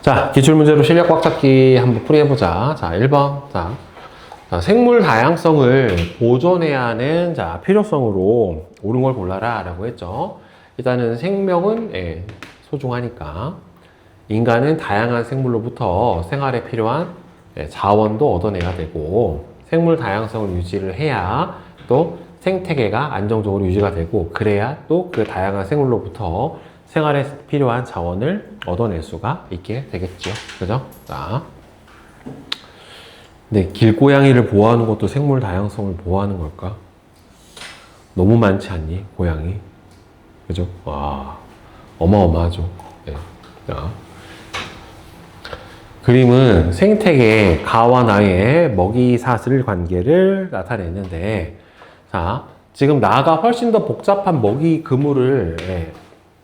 자, 기출문제로 실력 꽉 잡기 한번 풀이해보자. 자, 1번. 자, 생물 다양성을 보존해야 하는 필요성으로 옳은 걸 골라라 라고 했죠. 일단은 생명은 소중하니까 인간은 다양한 생물로부터 생활에 필요한 자원도 얻어내야 되고 생물 다양성을 유지를 해야 또 생태계가 안정적으로 유지가 되고 그래야 또 그 다양한 생물로부터 생활에 필요한 자원을 얻어낼 수가 있게 되겠죠. 그죠? 자. 근데 길고양이를 보호하는 것도 생물 다양성을 보호하는 걸까? 너무 많지 않니? 고양이. 그죠? 와. 어마어마하죠. 네. 자. 그림은 생태계 가와 나의 먹이사슬 관계를 나타내는데, 자, 지금 나가 훨씬 더 복잡한 먹이 그물을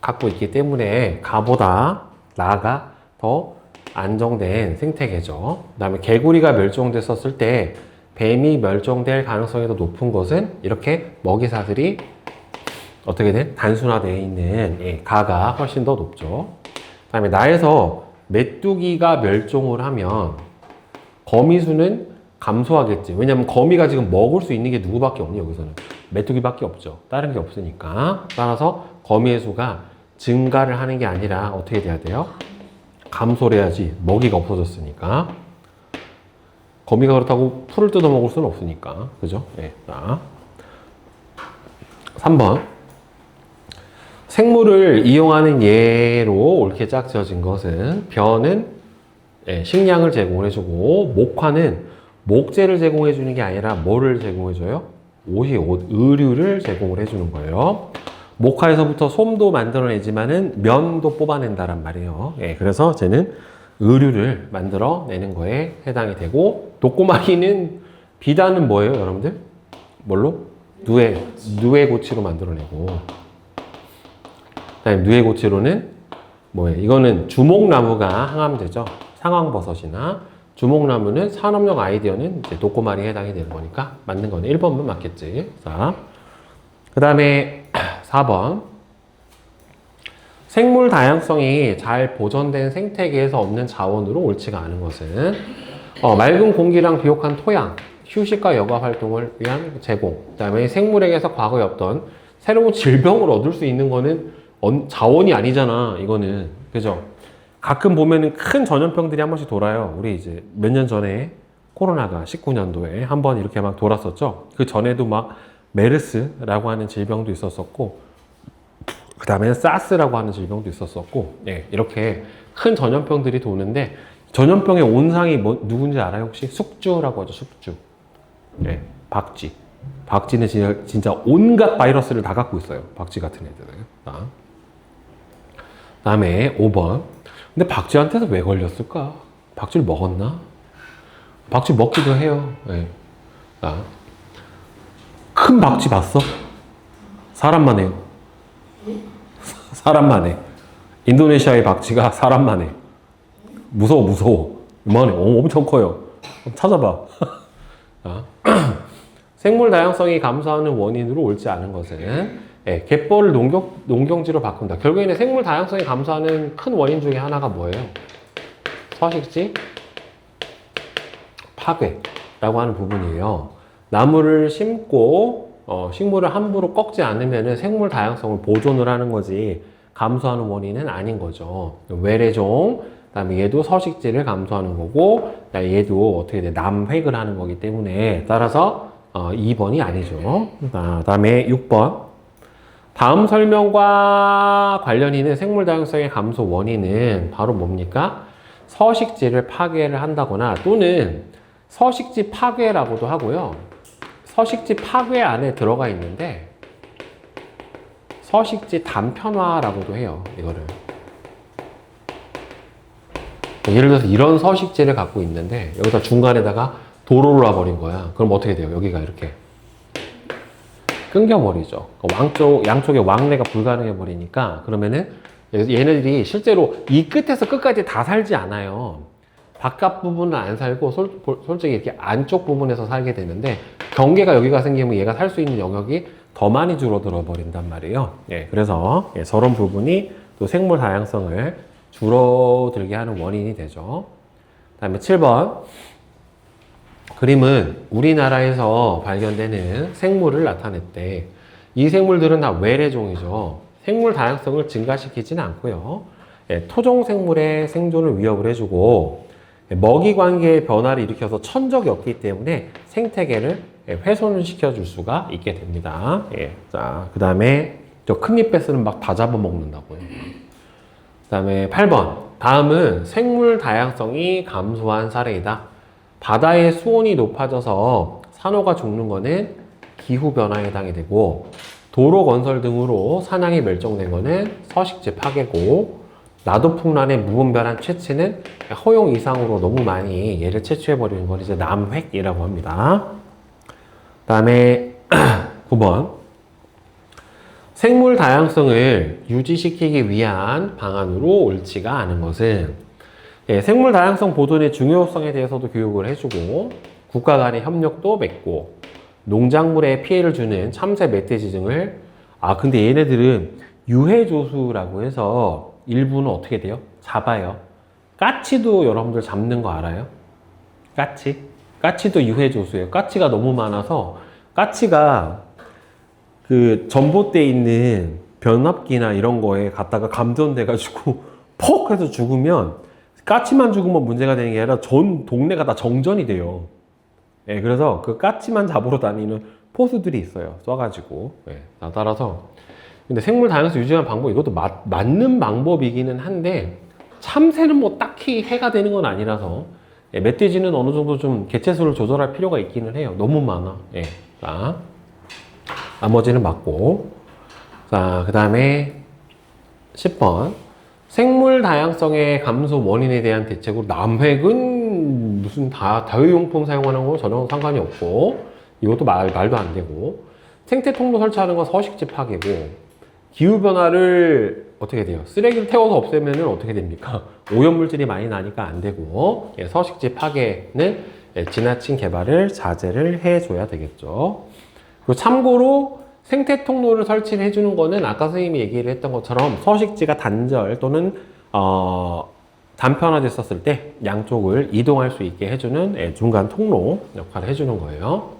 갖고 있기 때문에 가보다 나가 더 안정된 생태계죠. 그 다음에 개구리가 멸종됐었을 때 뱀이 멸종될 가능성이 더 높은 것은 이렇게 먹이사슬이 어떻게 된? 단순화되어 있는 가가 훨씬 더 높죠. 그 다음에 나에서 메뚜기가 멸종을 하면 거미수는 감소하겠지. 왜냐면 거미가 지금 먹을 수 있는 게 누구밖에 없니? 여기서는 메뚜기밖에 없죠. 다른 게 없으니까. 따라서 거미의 수가 증가를 하는 게 아니라 어떻게 돼야 돼요? 감소를 해야지. 먹이가 없어졌으니까. 거미가 그렇다고 풀을 뜯어 먹을 수는 없으니까. 그죠? 네. 자. 3번. 생물을 이용하는 예로 옳게 짝지어진 것은 벼는 식량을 제공해주고 목화는 목재를 제공해주는 게 아니라 뭐를 제공해줘요? 옷, 의류를 제공을 해주는 거예요. 목화에서부터 솜도 만들어내지만은 면도 뽑아낸다란 말이에요. 그래서 쟤는 의류를 만들어내는 거에 해당이 되고 독고마기는 비단은 뭐예요, 여러분들? 뭘로? 누에고치로 만들어내고 그다음에 누에고치로는 뭐예요? 이거는 주목나무가 항암제죠. 상황버섯이나 주목나무는 산업용 아이디어는 이제 독고마리에 해당이 되는 거니까 맞는 거는 1번만 맞겠지. 자, 그 다음에 4번. 생물 다양성이 잘 보존된 생태계에서 없는 자원으로 옳지가 않은 것은 맑은 공기랑 비옥한 토양, 휴식과 여가 활동을 위한 제공, 그 다음에 생물에게서 과거에 없던 새로운 질병을 얻을 수 있는 거는 자원이 아니잖아, 이거는. 그죠? 가끔 보면은 큰 전염병들이 한 번씩 돌아요. 우리 이제 몇 년 전에 코로나가 19년도에 한 번 이렇게 막 돌았었죠. 그 전에도 막 메르스라고 하는 질병도 있었었고, 그 다음에 사스라고 하는 질병도 있었었고, 이렇게 큰 전염병들이 도는데, 전염병의 온상이 누군지 알아요? 혹시? 숙주라고 하죠, 숙주. 박쥐. 박쥐는 진짜 온갖 바이러스를 다 갖고 있어요. 박쥐 같은 애들은. 그 다음에 5번. 근데 박쥐한테서 왜 걸렸을까? 박쥐를 먹었나? 박쥐 먹기도 해요. 큰 박쥐 봤어? 사람만 해요. 사람만 해. 인도네시아의 박쥐가 사람만 해. 무서워. 이만해. 엄청 커요. 찾아봐. 생물 다양성이 감소하는 원인으로 옳지 않은 것은 갯벌을 농경지로 바꾼다. 결국에는 생물 다양성이 감소하는 큰 원인 중에 하나가 뭐예요? 서식지 파괴라고 하는 부분이에요. 나무를 심고 식물을 함부로 꺾지 않으면 생물 다양성을 보존을 하는 거지 감소하는 원인은 아닌 거죠. 외래종, 그다음에 얘도 서식지를 감소하는 거고 얘도 어떻게 돼? 남획을 하는 거기 때문에 따라서 2번이 아니죠. 그다음에 6번. 다음 설명과 관련이 있는 생물 다양성의 감소 원인은 바로 뭡니까? 서식지를 파괴를 한다거나 또는 서식지 파괴라고도 하고요. 서식지 파괴 안에 들어가 있는데 서식지 단편화라고도 해요. 이거를. 예를 들어서 이런 서식지를 갖고 있는데 여기다 중간에다가 도로를 놔버린 거야. 그럼 어떻게 돼요? 여기가 이렇게 끊겨버리죠. 양쪽에 왕래가 불가능해 버리니까 그러면은 얘네들이 실제로 이 끝에서 끝까지 다 살지 않아요. 바깥 부분은 안 살고 솔직히 이렇게 안쪽 부분에서 살게 되는데 경계가 여기가 생기면 얘가 살 수 있는 영역이 더 많이 줄어들어 버린단 말이에요. 그래서 저런 부분이 또 생물 다양성을 줄어들게 하는 원인이 되죠. 그 다음에 7번. 그림은 우리나라에서 발견되는 생물을 나타냈대. 이 생물들은 다 외래종이죠. 생물 다양성을 증가시키지는 않고요. 토종 생물의 생존을 위협을 해주고 먹이 관계의 변화를 일으켜서 천적이 없기 때문에 생태계를 훼손을 시켜줄 수가 있게 됩니다. 자, 그 다음에 저 큰잎 뺏으면 막 다 잡아먹는다고요. 그 다음에 8번. 다음은 생물 다양성이 감소한 사례이다. 바다의 수온이 높아져서 산호가 죽는 거는 기후변화에 해당이 되고, 도로 건설 등으로 사냥이 멸종된 거는 서식지 파괴고, 나도풍란의 무분별한 채취는 허용 이상으로 너무 많이 얘를 채취해버리는 건 이제 남획이라고 합니다. 그 다음에 9번. 생물 다양성을 유지시키기 위한 방안으로 옳지가 않은 것은, 생물 다양성 보존의 중요성에 대해서도 교육을 해주고, 국가 간의 협력도 맺고, 농작물에 피해를 주는 참새, 멧돼지 등을, 근데 얘네들은 유해조수라고 해서 일부는 어떻게 돼요? 잡아요. 까치도 여러분들 잡는 거 알아요? 까치? 까치도 유해조수예요. 까치가 너무 많아서, 까치가 그 전봇대에 있는 변압기나 이런 거에 갖다가 감전돼가지고 퍽 해서 죽으면, 까치만 죽으면 문제가 되는 게 아니라 전 동네가 다 정전이 돼요. 그래서 그 까치만 잡으러 다니는 포수들이 있어요. 쏴가지고. 따라서. 근데 생물 다양성 유지하는 방법, 이것도 맞는 방법이기는 한데, 참새는 뭐 딱히 해가 되는 건 아니라서, 멧돼지는 어느 정도 좀 개체수를 조절할 필요가 있기는 해요. 너무 많아. 자, 나머지는 맞고. 자, 그 다음에 10번. 생물 다양성의 감소 원인에 대한 대책으로 남획은 무슨 다회용품 사용하는 거 전혀 상관이 없고, 이것도 말도 안 되고, 생태 통로 설치하는 건 서식지 파괴고, 기후변화를 어떻게 돼요? 쓰레기를 태워서 없애면 어떻게 됩니까? 오염물질이 많이 나니까 안 되고, 서식지 파괴는 지나친 개발을 자제를 해줘야 되겠죠. 그리고 참고로 생태 통로를 설치를 해주는 거는 아까 선생님이 얘기를 했던 것처럼 서식지가 단절 또는 단편화됐었을 때 양쪽을 이동할 수 있게 해주는 중간 통로 역할을 해주는 거예요.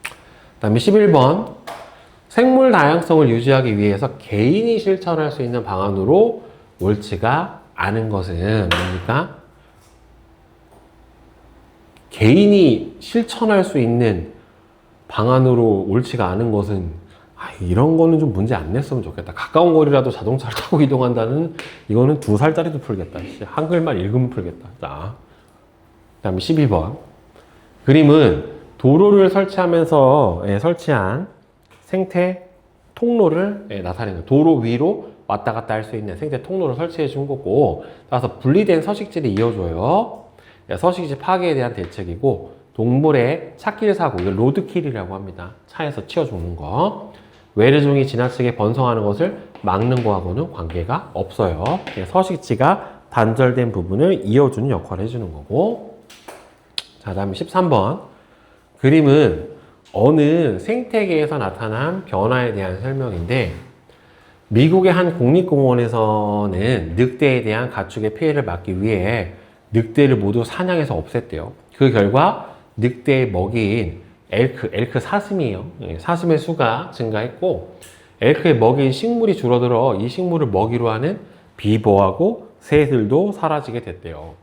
그 다음에 11번. 생물 다양성을 유지하기 위해서 개인이 실천할 수 있는 방안으로 옳지가 않은 것은 뭡니까? 개인이 실천할 수 있는 방안으로 옳지가 않은 것은, 이런 거는 좀 문제 안 냈으면 좋겠다. 가까운 거리라도 자동차를 타고 이동한다는, 이거는 2살짜리도 풀겠다. 한글만 읽으면 풀겠다. 자, 그 다음에 12번. 그림은 도로를 설치하면서 설치한 생태 통로를 나타내는, 도로 위로 왔다 갔다 할 수 있는 생태 통로를 설치해 준 거고, 따라서 분리된 서식지를 이어줘요. 서식지 파괴에 대한 대책이고, 동물의 찻길 사고, 이걸 로드킬이라고 합니다. 차에서 치워 죽는 거. 외래종이 지나치게 번성하는 것을 막는 거하고는 관계가 없어요. 서식지가 단절된 부분을 이어주는 역할을 해주는 거고. 자, 다음에 13번. 그림은 어느 생태계에서 나타난 변화에 대한 설명인데, 미국의 한 국립공원에서는 늑대에 대한 가축의 피해를 막기 위해 늑대를 모두 사냥해서 없앴대요. 그 결과 늑대의 먹이인 엘크 사슴이에요. 사슴의 수가 증가했고, 엘크의 먹이인 식물이 줄어들어 이 식물을 먹이로 하는 비버하고 새들도 사라지게 됐대요.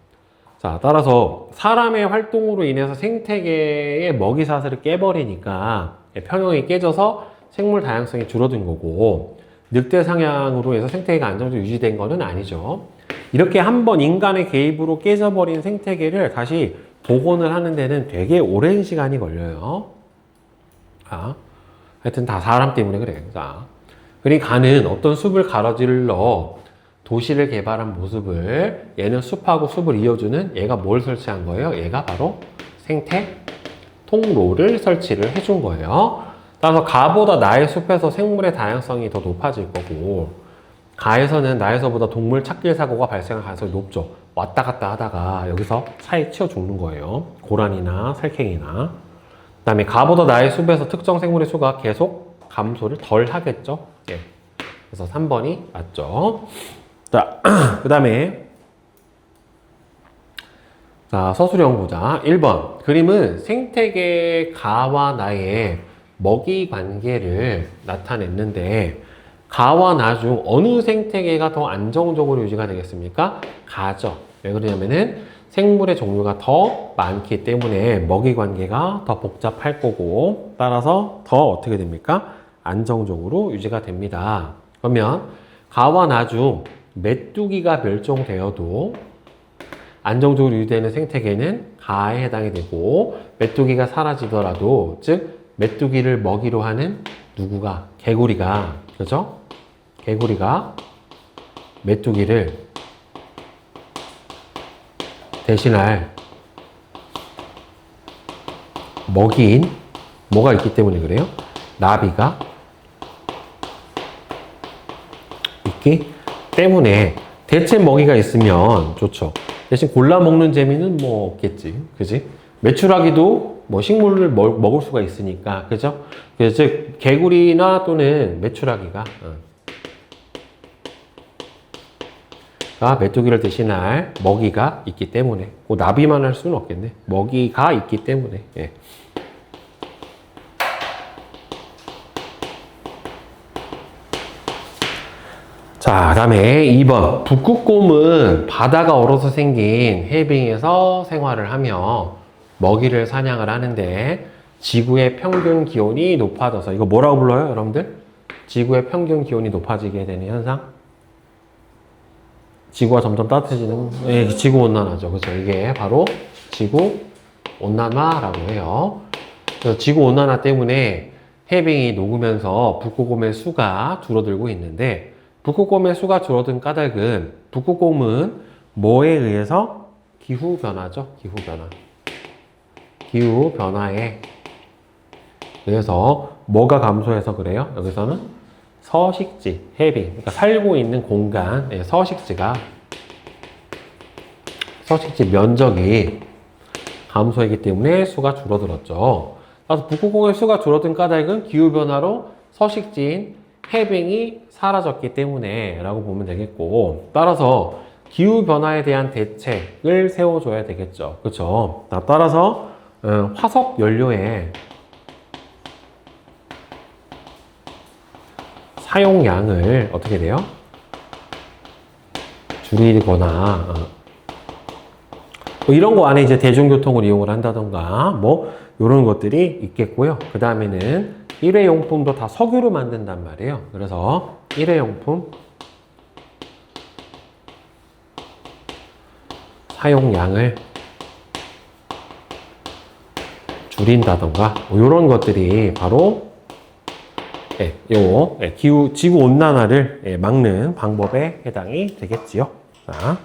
자, 따라서 사람의 활동으로 인해서 생태계의 먹이 사슬을 깨버리니까 평형이 깨져서 생물 다양성이 줄어든 거고, 늑대 사냥으로 해서 생태계가 안정적으로 유지된 거는 아니죠. 이렇게 한번 인간의 개입으로 깨져버린 생태계를 다시 복원을 하는 데는 되게 오랜 시간이 걸려요. 하여튼 다 사람 때문에 그래요. 자, 그러니까 가는 어떤 숲을 가로질러 도시를 개발한 모습을, 얘는 숲하고 숲을 이어주는, 얘가 뭘 설치한 거예요? 얘가 바로 생태 통로를 설치를 해준 거예요. 따라서 가보다 나의 숲에서 생물의 다양성이 더 높아질 거고, 가에서는 나에서보다 동물 찻길 사고가 발생할 가능성이 높죠. 왔다 갔다 하다가 여기서 차에 치여 죽는 거예요. 고라니나 살쾡이나. 그 다음에 가보다 나의 숲에서 특정 생물의 수가 계속 감소를 덜 하겠죠. 그래서 3번이 맞죠. 그 자, 그 다음에 자, 서술형 보자. 1번. 그림은 생태계 가와 나의 먹이 관계를 나타냈는데 가와 나 중 어느 생태계가 더 안정적으로 유지가 되겠습니까? 가죠. 왜 그러냐면은 생물의 종류가 더 많기 때문에 먹이 관계가 더 복잡할 거고 따라서 더 어떻게 됩니까? 안정적으로 유지가 됩니다. 그러면 가와 나 중 메뚜기가 멸종되어도 안정적으로 유지되는 생태계는 가에 해당이 되고 메뚜기가 사라지더라도 즉 메뚜기를 먹이로 하는 누구가? 개구리가 그죠? 개구리가 메뚜기를 대신할 먹이인 뭐가 있기 때문에 그래요? 나비가 있기 때문에 대체 먹이가 있으면 좋죠. 대신 골라 먹는 재미는 뭐 없겠지. 그지? 메추라기도 뭐 식물을 먹을 수가 있으니까. 그죠? 그래서 즉, 개구리나 또는 메추라기가, 메뚜기를 대신할 먹이가 있기 때문에. 뭐 나비만 할 수는 없겠네. 먹이가 있기 때문에. 예. 자, 그 다음에 2번. 북극곰은 바다가 얼어서 생긴 해빙에서 생활을 하며 먹이를 사냥을 하는데 지구의 평균 기온이 높아져서 이거 뭐라고 불러요, 여러분들? 지구의 평균 기온이 높아지게 되는 현상? 지구가 점점 따뜻해지는, 예, 지구 온난화죠. 그죠? 이게 바로 지구 온난화라고 해요. 그래서 지구 온난화 때문에 해빙이 녹으면서 북극곰의 수가 줄어들고 있는데 북극곰의 수가 줄어든 까닭은 북극곰은 뭐에 의해서? 기후변화죠. 기후변화. 기후변화에 의해서 뭐가 감소해서 그래요? 여기서는 서식지, 해빙. 그러니까 살고 있는 공간, 서식지가, 서식지 면적이 감소했기 때문에 수가 줄어들었죠. 그래서 북극곰의 수가 줄어든 까닭은 기후변화로 서식지인 해빙이 사라졌기 때문에 라고 보면 되겠고 따라서 기후변화에 대한 대책을 세워줘야 되겠죠. 그렇죠? 따라서 화석 연료의 사용량을 어떻게 돼요? 줄이거나 뭐 이런 거 안에 이제 대중교통을 이용을 한다던가 뭐 이런 것들이 있겠고요. 그 다음에는 일회용품도 다 석유로 만든단 말이에요. 그래서 일회용품 사용량을 줄인다던가 뭐 이런 것들이 바로 지구 온난화를 막는 방법에 해당이 되겠지요. 자.